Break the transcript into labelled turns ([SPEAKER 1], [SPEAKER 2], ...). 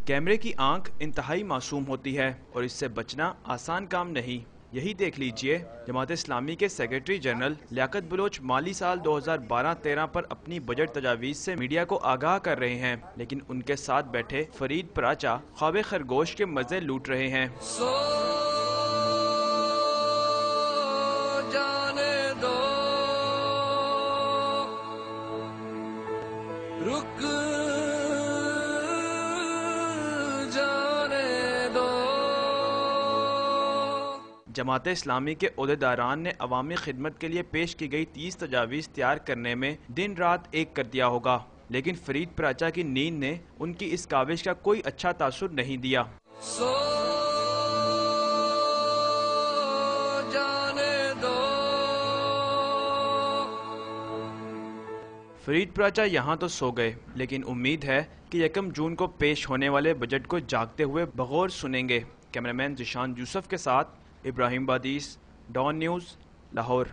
[SPEAKER 1] کیمرے کی آنکھ انتہائی معصوم ہوتی ہے اور اس سے بچنا آسان کام نہیں۔ یہی دیکھ لیجئے، جماعت اسلامی کے سیکریٹری جنرل لیاقت بلوچ مالی سال 2012-13 پر اپنی بجٹ تجاویز سے میڈیا کو آگاہ کر رہے ہیں، لیکن ان کے ساتھ بیٹھے فرید پراچا خواب خرگوش کے مزے لوٹ رہے ہیں۔ جماعت اسلامی کے عہدیداران نے عوامی خدمت کے لیے پیش کی گئی 30 تجاویز تیار کرنے میں دن رات ایک کر دیا ہوگا، لیکن فرید پراچا کی نیند نے ان کی اس کاوش کا کوئی اچھا تاثر نہیں دیا۔ فرید پراچا یہاں تو سو گئے، لیکن امید ہے کہ 1 جون کو پیش ہونے والے بجٹ کو جاگتے ہوئے بغور سنیں گے۔ کیمرامین ذیشان یوسف کے ساتھ ابراہیم بادیس، ڈان نیوز، لاہور۔